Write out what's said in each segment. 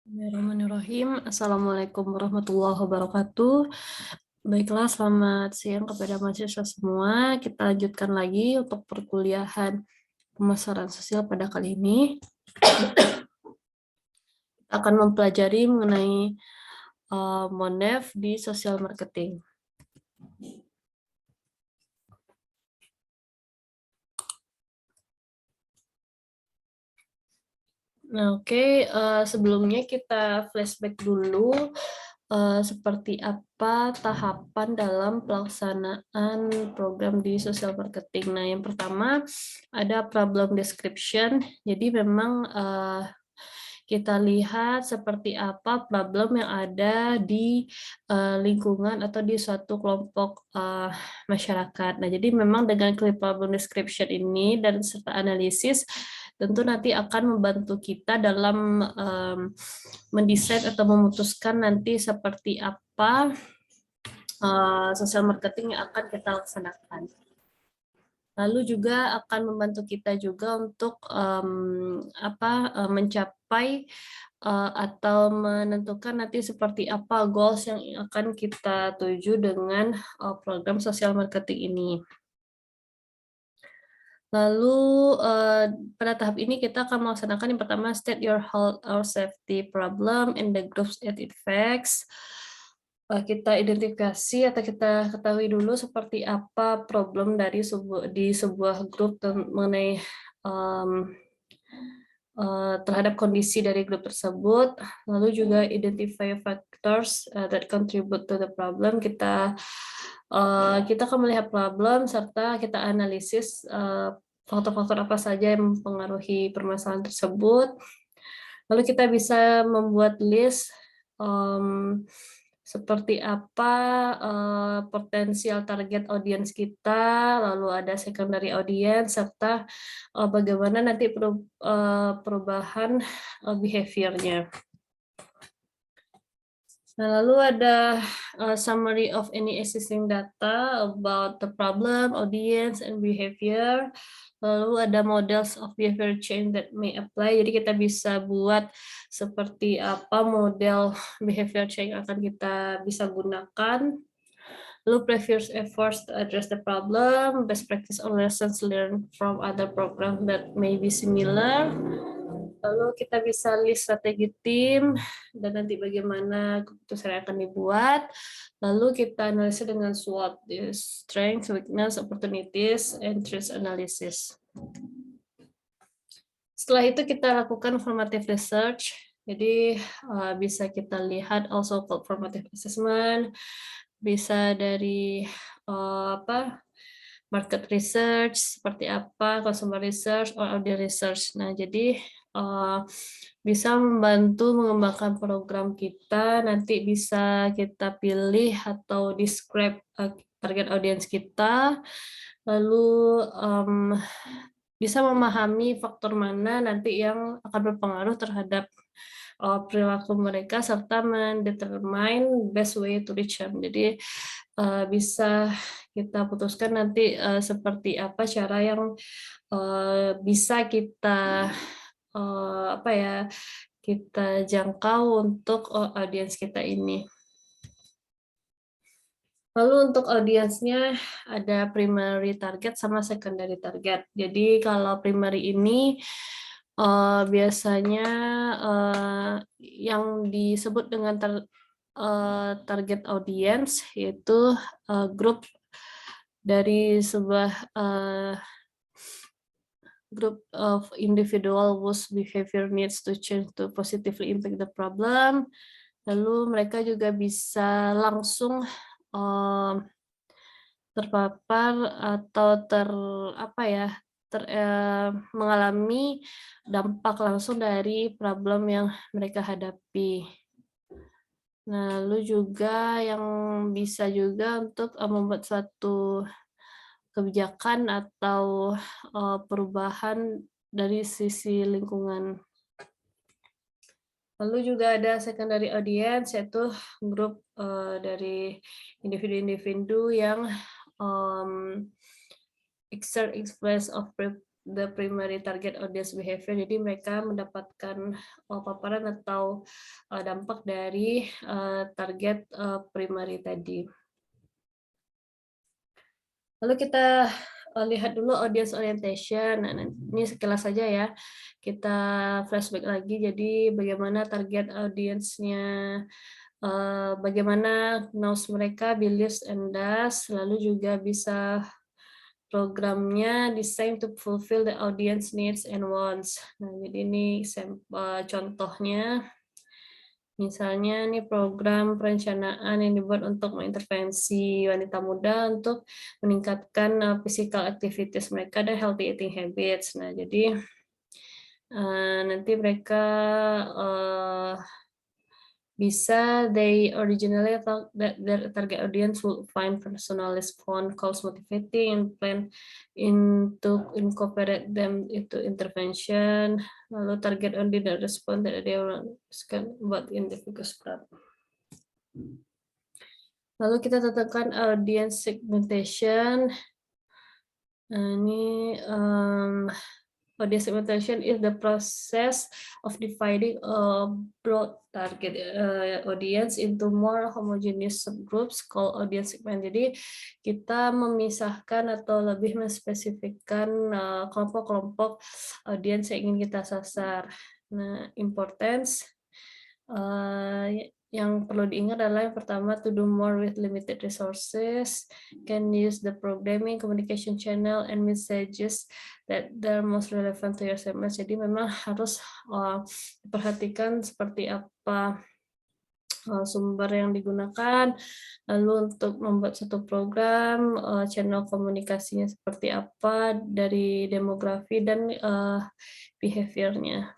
Bismillahirrahmanirrahim. Assalamualaikum warahmatullahi wabarakatuh. Baiklah, selamat siang kepada mahasiswa semua. Kita lanjutkan lagi untuk perkuliahan pemasaran sosial pada kali ini. Kita akan mempelajari mengenai Mondev di social marketing. Nah, oke. Sebelumnya kita flashback dulu seperti apa tahapan dalam pelaksanaan program di social marketing. Nah, yang pertama ada problem description. Jadi memang kita lihat seperti apa problem yang ada di lingkungan atau di suatu kelompok masyarakat. Nah, jadi memang dengan problem description ini dan serta analisis tentu nanti akan membantu kita dalam mendesain atau memutuskan nanti seperti apa social marketing yang akan kita laksanakan. Lalu juga akan membantu kita juga untuk mencapai atau menentukan nanti seperti apa goals yang akan kita tuju dengan program social marketing ini. Lalu pada tahap ini kita akan melaksanakan yang pertama state your health or safety problem and the groups it affects. Kita identifikasi atau kita ketahui dulu seperti apa problem dari sebuah grup mengenai terhadap kondisi dari grup tersebut. Lalu juga identify factors that contribute to the problem. Kita akan melihat problem serta kita analisis faktor-faktor apa saja yang mempengaruhi permasalahan tersebut. Lalu kita bisa membuat list seperti apa potensial target audience kita, lalu ada secondary audience, serta bagaimana nanti perubahan behavior-nya. Nah, lalu ada summary of any existing data about the problem, audience, and behavior. Lalu ada models of behavior change that may apply. Jadi kita bisa buat seperti apa model behavior change yang akan kita bisa gunakan. Lalu previous efforts to address the problem, best practice or lessons learned from other programs that may be similar. Lalu kita bisa list strategi tim dan nanti bagaimana keputusan yang akan dibuat. Lalu kita analisa dengan SWOT, strengths, weakness, opportunities, and threats analysis. Setelah itu kita lakukan formative research. Jadi bisa kita lihat also called formative assessment, bisa dari market research, seperti apa, consumer research, or audience research. Nah, jadi bisa membantu mengembangkan program kita, nanti bisa kita pilih atau describe target audience kita, lalu bisa memahami faktor mana nanti yang akan berpengaruh terhadap perilaku mereka, serta mendetermine best way to reach them. Jadi bisa kita putuskan nanti seperti apa cara yang bisa kita kita jangkau untuk audiens kita ini. Lalu untuk audiensnya ada primary target sama secondary target. Jadi kalau primary ini biasanya yang disebut dengan target audience yaitu grup dari sebuah group of individual whose behavior needs to change to positively impact the problem. Lalu mereka juga bisa langsung terpapar atau mengalami dampak langsung dari problem yang mereka hadapi. Nah, lalu juga yang bisa juga untuk membuat suatu kebijakan atau perubahan dari sisi lingkungan. Lalu juga ada secondary audience, yaitu grup dari individu-individu yang exert influence of the primary target audience behavior. Jadi mereka mendapatkan paparan atau dampak dari target primary tadi. Lalu kita lihat dulu audience orientation. Nah, ini sekilas saja ya. Kita flashback lagi. Jadi bagaimana target audience-nya, bagaimana knowledge mereka, beliefs and does, lalu juga bisa programnya design to fulfill the audience needs and wants. Nah, jadi ini contohnya. Misalnya ini program perencanaan yang dibuat untuk mengintervensi wanita muda untuk meningkatkan physical activities mereka dan healthy eating habits. Nah, jadi nanti mereka bisa, they originally thought that their target audience would find personalized phone calls motivating and plan to incorporate them into intervention. Lalu target audience respond that they want about in the focus group. Lalu kita tetapkan audience segmentation. Nah, ini audience segmentation is the process of dividing a broad target audience into more homogeneous subgroups called audience segment. Jadi kita memisahkan atau lebih menspesifikkan kelompok-kelompok audience yang ingin kita sasar. Nah, importance yang perlu diingat adalah yang pertama, to do more with limited resources, can use the programming, communication channel, and messages that are most relevant to your segment. Jadi memang harus diperhatikan seperti apa sumber yang digunakan, lalu untuk membuat satu program, channel komunikasinya seperti apa dari demografi dan behavior-nya.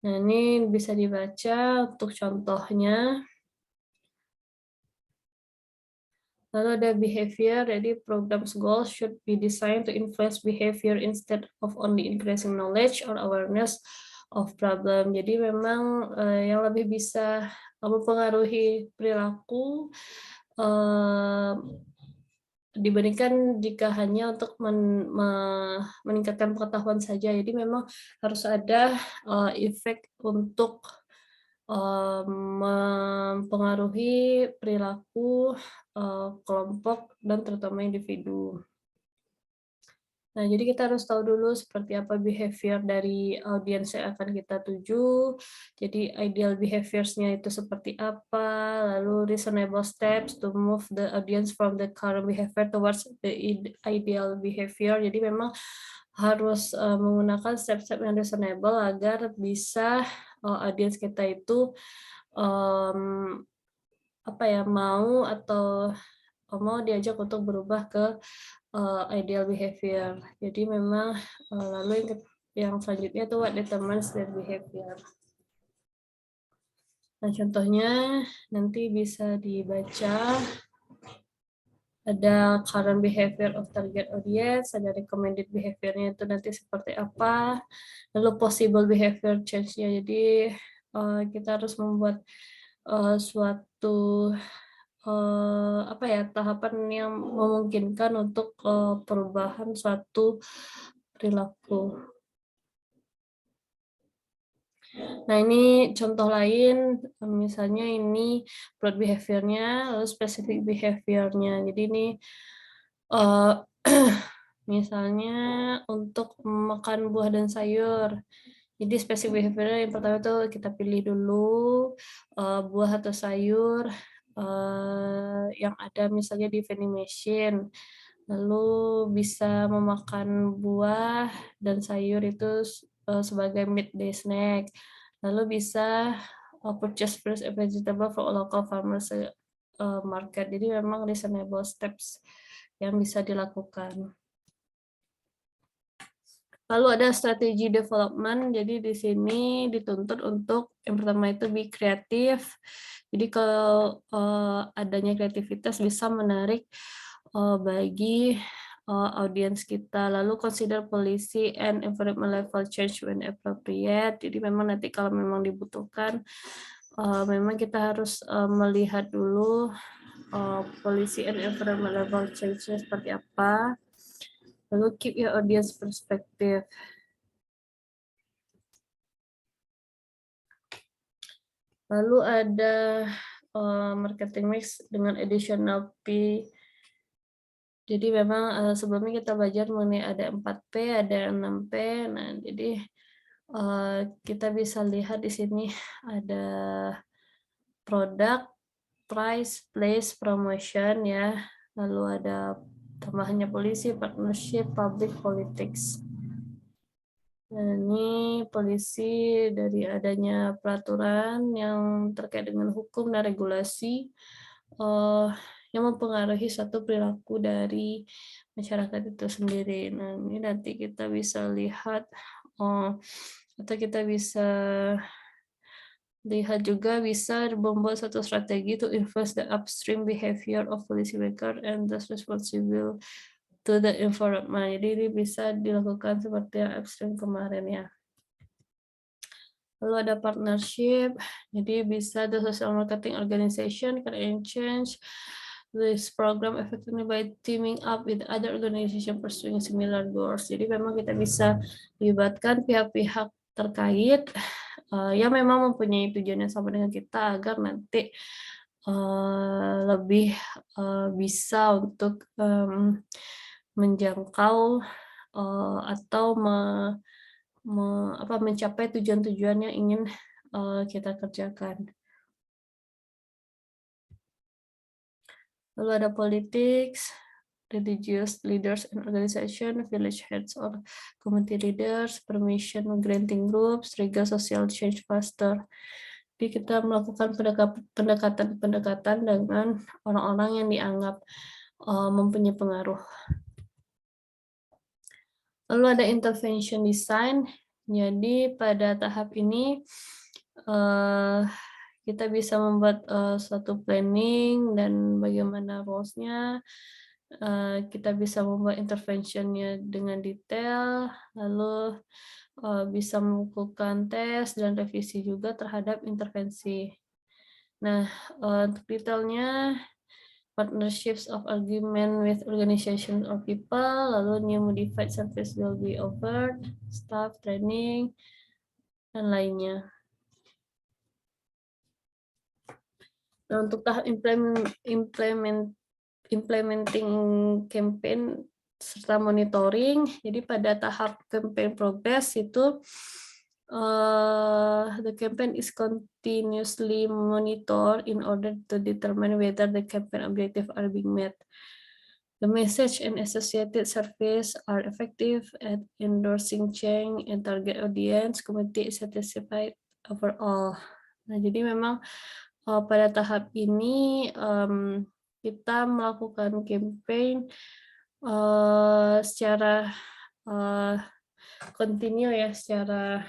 Nah, ini bisa dibaca untuk contohnya. Lalu ada behavior, jadi program's goals should be designed to influence behavior instead of only increasing knowledge or awareness of problem. Jadi memang yang lebih bisa mempengaruhi perilaku dibandingkan jika hanya untuk meningkatkan pengetahuan saja. Jadi memang harus ada efek untuk mempengaruhi perilaku kelompok dan terutama individu. Nah, jadi kita harus tahu dulu seperti apa behavior dari audiens yang akan kita tuju. Jadi ideal behaviors-nya itu seperti apa, lalu reasonable steps to move the audience from the current behavior towards the ideal behavior. Jadi memang harus menggunakan step-step yang reasonable agar bisa audiens kita itu mau atau mau diajak untuk berubah ke ideal behavior. Jadi memang lalu yang selanjutnya itu what determines their behavior. Nah, contohnya nanti bisa dibaca. Ada current behavior of target audience, ada recommended behavior-nya itu nanti seperti apa, lalu possible behavior change-nya. Jadi kita harus membuat suatu tahapan yang memungkinkan untuk perubahan suatu perilaku. Nah, ini contoh lain, misalnya ini broad behavior-nya, lalu specific behavior-nya. Jadi ini misalnya untuk makan buah dan sayur. Jadi specific behavior yang pertama itu kita pilih dulu buah atau sayur yang ada misalnya di vending machine. Lalu bisa memakan buah dan sayur itu sebagai midday snack. Lalu bisa purchase fresh vegetable from local farmers market. Jadi memang reasonable steps yang bisa dilakukan. Lalu ada strategi development. Jadi di sini dituntut untuk yang pertama itu be kreatif. Jadi kalau adanya kreativitas bisa menarik bagi audiens kita. Lalu consider policy and environment level change when appropriate. Jadi memang nanti kalau memang dibutuhkan, memang kita harus melihat dulu policy and environment level change-nya seperti apa. Lalu keep your audience perspective. Lalu ada marketing mix dengan additional P. Jadi memang sebelumnya kita belajar mengenai ada 4P, ada 6P. Nah, jadi kita bisa lihat di sini ada produk, price, place, promotion ya. Lalu ada tambahannya polisi, partnership, public, politics. Nah, ini polisi dari adanya peraturan yang terkait dengan hukum dan regulasi yang mempengaruhi satu perilaku dari masyarakat itu sendiri. Nah, ini nanti kita bisa lihat atau kita bisa lihat juga bisa membuat satu strategi to influence the upstream behavior of policymaker and thus responsible to the environment. Jadi ini bisa dilakukan seperti yang upstream kemarin ya. Lalu ada partnership, jadi bisa the social marketing organization can change this program effectively by teaming up with other organization pursuing similar goals. Jadi memang kita bisa libatkan pihak-pihak terkait yang memang mempunyai tujuan yang sama dengan kita agar nanti lebih bisa untuk menjangkau atau mencapai tujuan-tujuan yang ingin kita kerjakan. Lalu ada politics, religious leaders and organization, village heads or community leaders, permission granting groups, trigger social change faster. Jadi kita melakukan pendekatan-pendekatan dengan orang-orang yang dianggap mempunyai pengaruh. Lalu ada intervention design. Jadi pada tahap ini kita bisa membuat suatu planning dan bagaimana roles-nya. Kita bisa membuat intervention-nya dengan detail, lalu bisa melakukan tes dan revisi juga terhadap intervensi. Nah, untuk detailnya, partnerships of agreement with organizations or people, lalu new modified service will be offered, staff training, dan lainnya. Nah, untuk tahap implementing campaign serta monitoring, jadi pada tahap campaign progress itu the campaign is continuously monitored in order to determine whether the campaign objectives are being met. The message and associated service are effective at endorsing change and target audience, community is satisfied overall. Nah, jadi memang pada tahap ini kita melakukan campaign secara continue ya, secara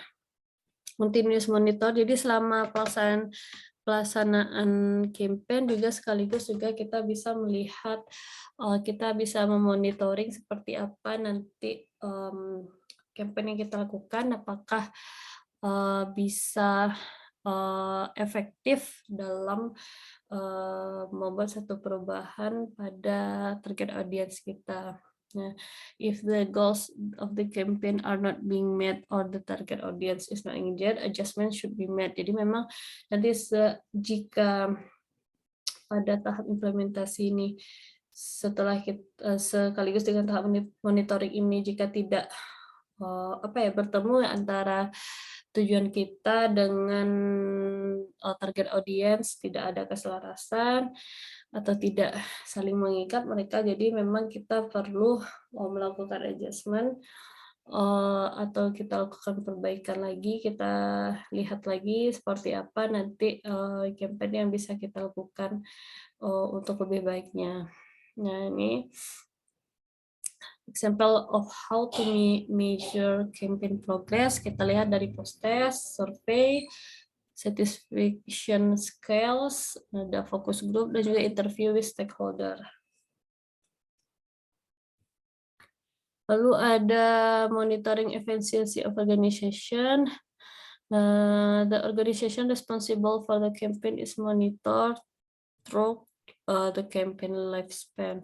continuous monitor. Jadi selama pelaksanaan campaign juga sekaligus juga kita bisa melihat, kita bisa memonitoring seperti apa nanti campaign yang kita lakukan, apakah bisa efektif dalam membuat satu perubahan pada target audience kita. Nah, if the goals of the campaign are not being met or the target audience is not engaged, adjustment should be made. Jadi memang nanti jika pada tahap implementasi ini setelah kita sekaligus dengan tahap monitoring ini jika tidak bertemu antara tujuan kita dengan target audience, tidak ada keselarasan atau tidak saling mengikat mereka, jadi memang kita perlu melakukan adjustment atau kita lakukan perbaikan lagi, kita lihat lagi seperti apa nanti campaign yang bisa kita lakukan untuk lebih baiknya. Nah, ini example of how to measure campaign progress. Kita lihat dari post-test, survey, satisfaction scales, ada focus group, dan juga interview with stakeholder. Lalu ada monitoring efficiency of organization. The organization responsible for the campaign is monitored through the campaign lifespan.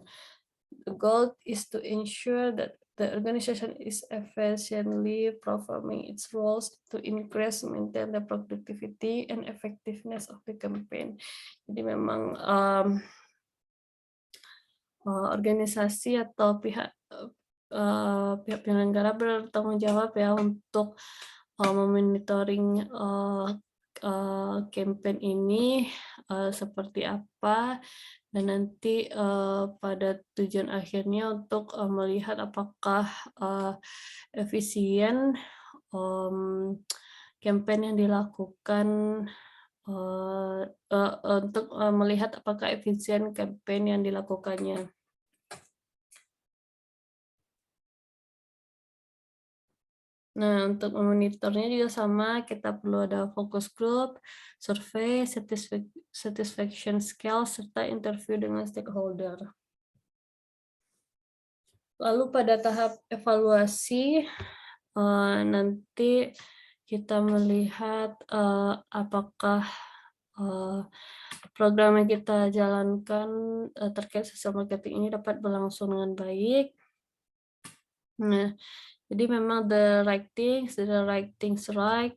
The goal is to ensure that the organization is efficiently performing its roles to increase, maintain the productivity and effectiveness of the campaign. Jadi memang organisasi atau pihak penyelenggara bertanggung jawab ya untuk memonitoring campaign ini seperti apa, dan nanti pada tujuan akhirnya untuk melihat apakah efisien campaign yang dilakukan, untuk melihat apakah efisien campaign yang dilakukannya. Nah, untuk memonitornya juga sama, kita perlu ada focus group, survei, satisfaction scale, serta interview dengan stakeholder. Lalu pada tahap evaluasi, nanti kita melihat apakah program yang kita jalankan terkait social marketing ini dapat berlangsung dengan baik. Nah, jadi memang the right things right.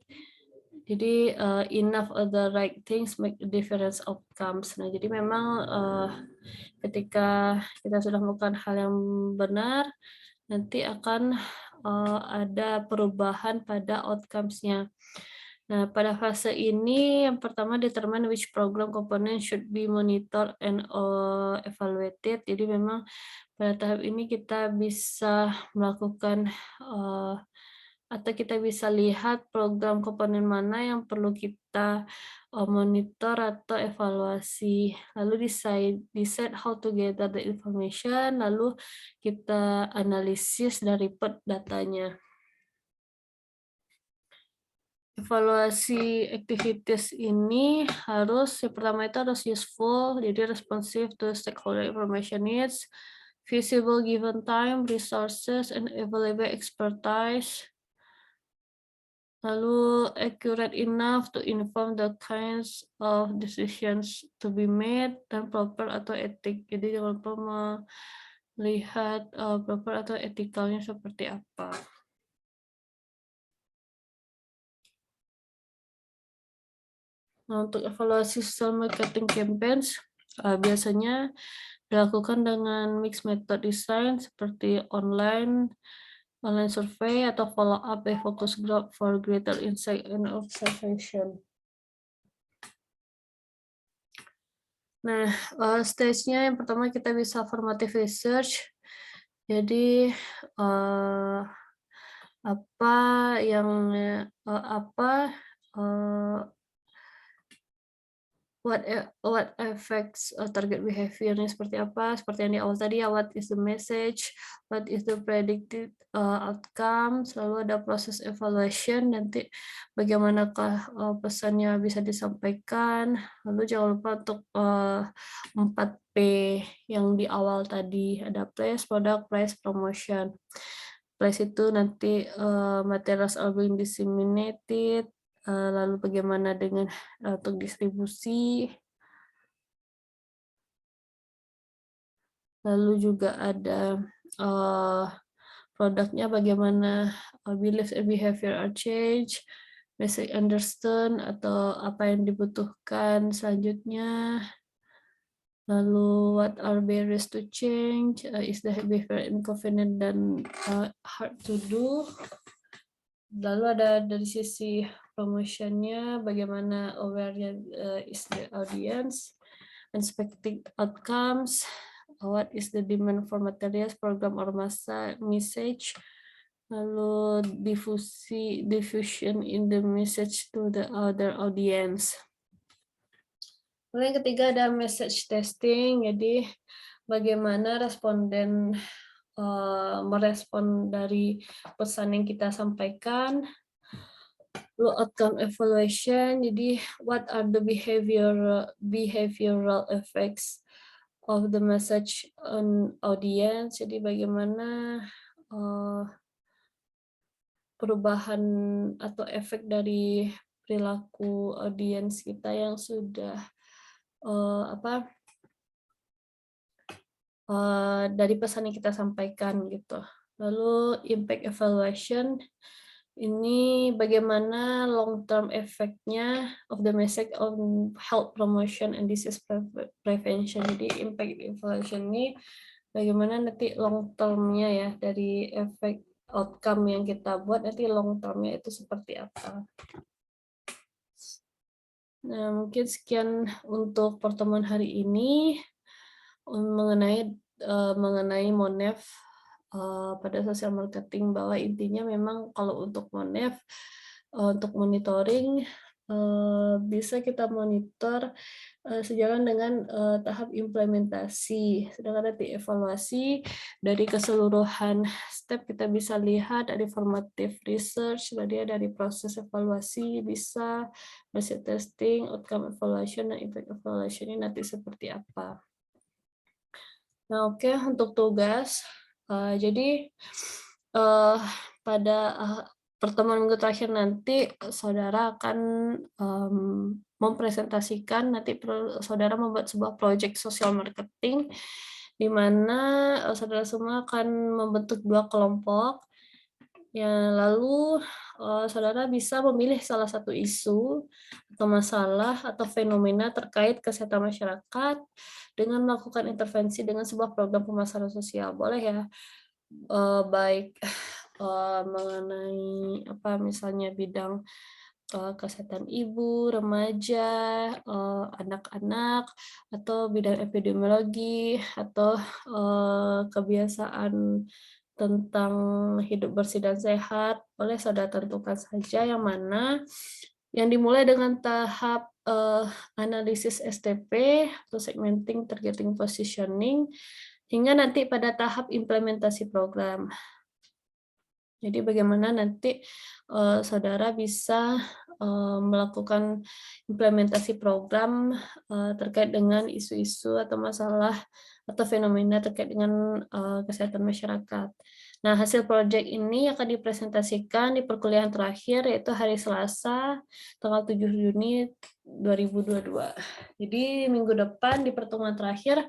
Jadi enough of the right things make a difference outcomes. Nah, jadi memang ketika kita sudah melakukan hal yang benar, nanti akan ada perubahan pada outcomes-nya. Nah, pada fase ini yang pertama determine which program component should be monitored and evaluated. Jadi memang pada tahap ini kita bisa melakukan atau kita bisa lihat program komponen mana yang perlu kita monitor atau evaluasi. Lalu decide how to gather the information, lalu kita analisis dan report datanya. Evaluasi activities ini yang pertama itu harus useful, jadi responsive to stakeholder information needs, feasible given time, resources, and available expertise. Lalu accurate enough to inform the kinds of decisions to be made, dan proper atau etik. Jadi jangan lupa melihat proper atau etikalnya seperti apa. Nah, untuk evaluasi social marketing campaigns biasanya dilakukan dengan mixed method design seperti online survey atau follow up by focus group for greater insight and observation. Nah, stage-nya yang pertama kita bisa formative research. Jadi what affects target behavior ini seperti apa, seperti yang di awal tadi ya, what is the message, what is the predicted outcomes, lalu ada proses evaluation, nanti bagaimanakah pesannya bisa disampaikan, lalu jangan lupa untuk 4P yang di awal tadi, ada place, product, price, promotion. Place itu nanti materials are being disseminated, lalu bagaimana dengan untuk distribusi, lalu juga ada produknya bagaimana beliefs and behavior are changed, message understand atau apa yang dibutuhkan selanjutnya, lalu what are barriers to change, is the behavior inconvenient dan hard to do. Lalu ada dari sisi promotionnya, bagaimana aware is the audience, expected outcomes, what is the demand for materials, program or message, lalu diffusion in the message to the other audience. Lalu yang ketiga ada message testing, jadi bagaimana responden merespon dari pesan yang kita sampaikan. Lalu outcome evaluation, jadi what are the behavioral effects of the message on audience, jadi bagaimana perubahan atau efek dari perilaku audiens kita yang sudah dari pesan yang kita sampaikan gitu. Lalu impact evaluation, ini bagaimana long term efeknya of the message on health promotion and disease prevention. Jadi impact evaluation ini bagaimana nanti long termnya ya dari efek outcome yang kita buat, nanti long termnya itu seperti apa. Nah, mungkin sekian untuk pertemuan hari ini mengenai Monef pada sosial marketing, bahwa intinya memang kalau untuk Monef untuk monitoring bisa kita monitor sejalan dengan tahap implementasi, sedangkan nanti evaluasi dari keseluruhan step kita bisa lihat dari formative research, dari proses evaluasi bisa hasil testing, outcome evaluation, dan impact evaluation ini nanti seperti apa. Nah, oke, untuk tugas, jadi pada pertemuan minggu terakhir nanti saudara akan mempresentasikan, nanti saudara membuat sebuah project social marketing, di mana saudara semua akan membentuk 2 kelompok. Ya, lalu saudara bisa memilih salah satu isu atau masalah atau fenomena terkait kesehatan masyarakat dengan melakukan intervensi dengan sebuah program pemasaran sosial. Boleh ya, baik mengenai apa misalnya bidang kesehatan ibu, remaja, anak-anak, atau bidang epidemiologi, atau kebiasaan tentang hidup bersih dan sehat. Boleh saudara tentukan saja yang mana. Yang dimulai dengan tahap analisis STP atau segmenting, targeting, positioning, hingga nanti pada tahap implementasi program. Jadi bagaimana nanti saudara bisa melakukan implementasi program terkait dengan isu-isu atau masalah atau fenomena terkait dengan kesehatan masyarakat. Nah, hasil proyek ini akan dipresentasikan di perkuliahan terakhir, yaitu hari Selasa, tanggal 7 Juni 2022. Jadi minggu depan di pertemuan terakhir,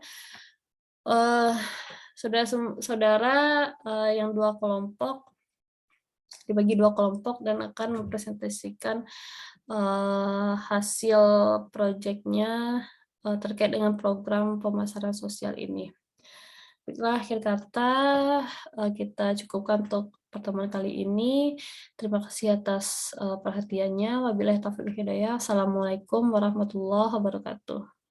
saudara-saudara yang 2 kelompok dibagi 2 kelompok dan akan mempresentasikan hasil proyeknya terkait dengan program pemasaran sosial ini. Baiklah, akhir kata kita cukupkan untuk pertemuan kali ini. Terima kasih atas perhatiannya. Wabillahi taufiq wal hidayah. Assalamualaikum warahmatullahi wabarakatuh.